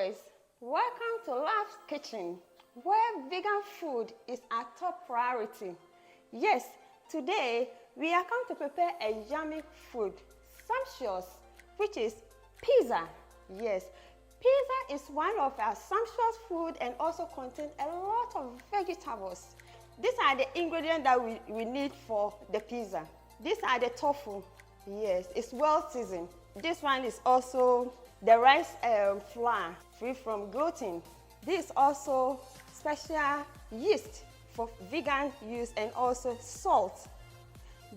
viewers, welcome to Love's Kitchen, where vegan food is our top priority. Yes, today we are going to prepare a yummy food, sumptuous, which is pizza. Yes, pizza is one of our sumptuous food and also contains a lot of vegetables. These are the ingredients that we need for the pizza. These are the tofu. Yes, it's well seasoned. This one is also the rice flour, free from gluten. This is also special yeast for vegan use and also salt.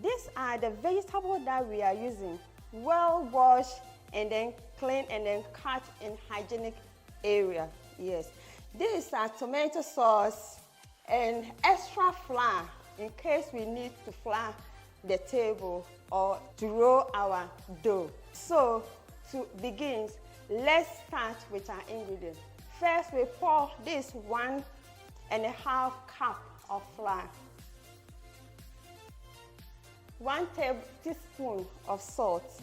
These are the vegetables that we are using, well washed and then cleaned and then cut in hygienic area. Yes, this is our tomato sauce and extra flour in case we need to flour the table or to roll our dough. So to begin, let's start with our ingredients. First, we pour this 1.5 cup of flour, 1 teaspoon of salt,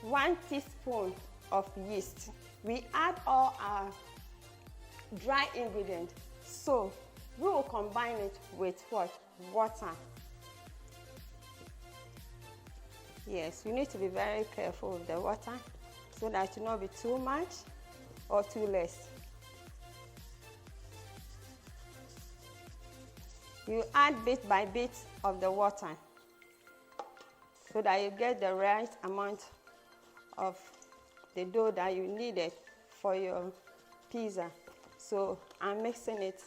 1 teaspoon of yeast. We add all our dry ingredients. So we will combine it with what? Water. Yes, you need to be very careful with the water so that it will not be too much or too less. You add bit by bit of the water so that you get the right amount of the dough that you needed for your pizza. So I'm mixing it.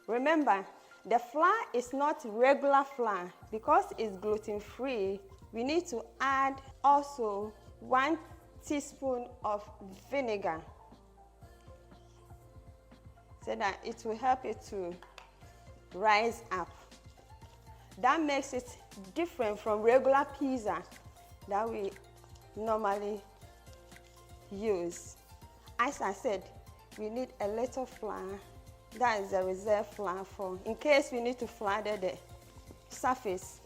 Remember, the flour is not regular flour. Because it's gluten-free, we need to add also 1 teaspoon of vinegar so that it will help it to rise up. That makes it different from regular pizza that we normally use. As I said, we need a little flour. That is a reserve flour for in case we need to flour the surface.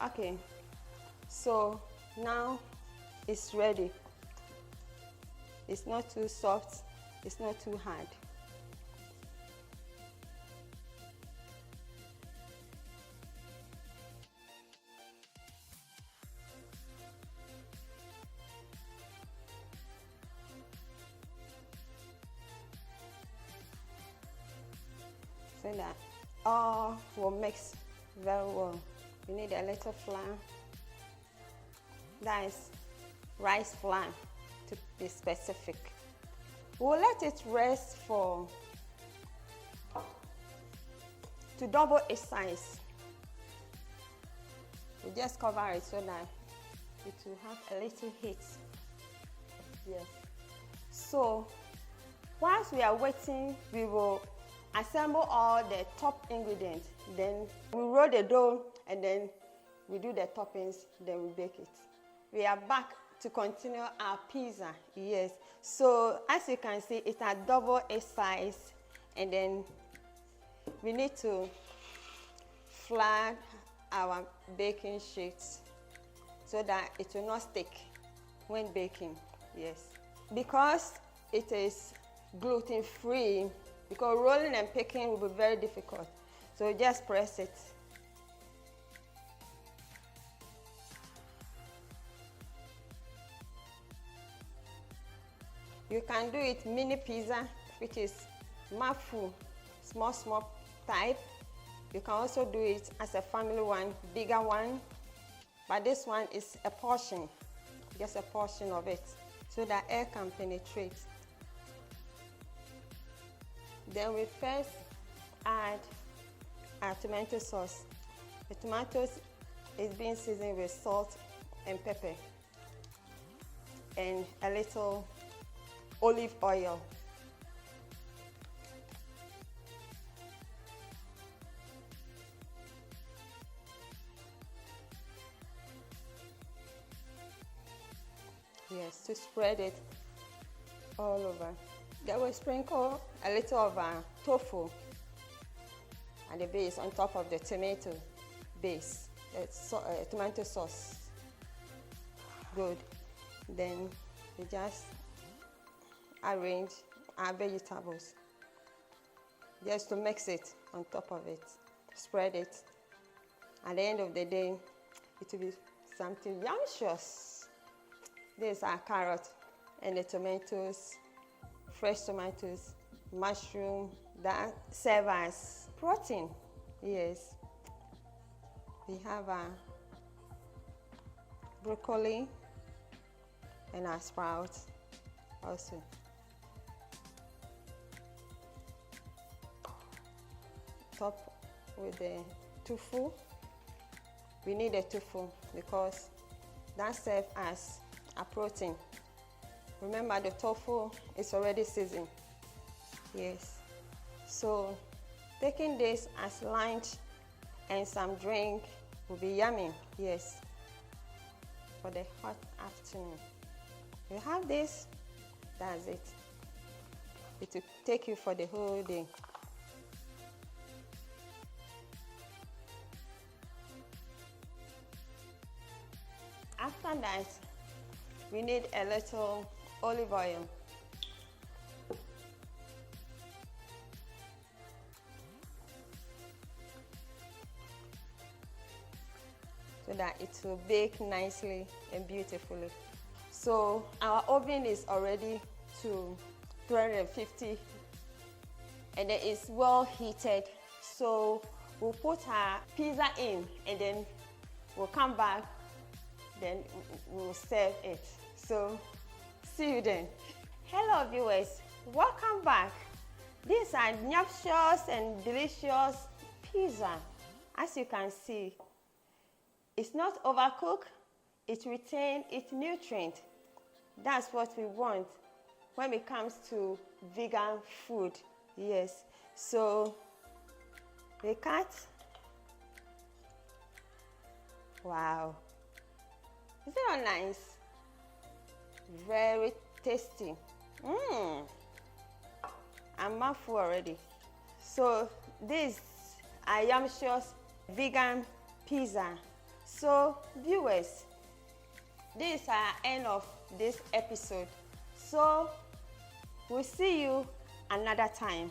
Okay, so now it's ready. It's not too soft, it's not too hard. So that all will mix very well. You need a little flour. That is rice flour to be specific. We'll let it rest to double its size. We just cover it so that it will have a little heat. Yes. So whilst we are waiting, we will assemble all the top ingredients. Then we roll the dough and then we do the toppings, then we bake it. We are back to continue our pizza. Yes. So as you can see, it has double its size, and then we need to flour our baking sheets so that it will not stick when baking. Yes. Because it is gluten-free, because rolling and picking will be very difficult. So just press it. You can do it mini pizza, which is mafu, small type. You can also do it as a family one, bigger one. But this one is a portion, just a portion of it, so that air can penetrate. Then we first add our tomato sauce. The tomatoes is being seasoned with salt and pepper and a little olive oil. Yes, to spread it all over. Then we sprinkle a little of tofu at the base on top of the tomato base, tomato sauce. Good. Then we just arrange our vegetables. Just to mix it on top of it, spread it. At the end of the day, it will be something yumptious. This is our carrot and the tomatoes, fresh tomatoes, mushroom that serve as protein. Yes. We have our broccoli and our sprouts also. Top with the tofu. We need a tofu because that serves as a protein. Remember, the tofu is already seasoned. Yes. So taking this as lunch and some drink will be yummy. Yes. For the hot afternoon. You have this, that's it. It will take you for the whole day. After that, we need a little olive oil. So that it will bake nicely and beautifully. So our oven is already to 350 and then it's well heated. So we'll put our pizza in and then we'll come back, then we'll serve it. So see you then. Hello viewers, welcome back. These are nutritious and delicious pizza. As you can see, it's not overcooked, it retains its nutrient. That's what we want when it comes to vegan food. Yes, so we cut. Wow, is that nice? Very tasty. I'm mouth full already. So this are yumptious vegan pizza. So viewers, this is our end of this episode. So we'll see you another time.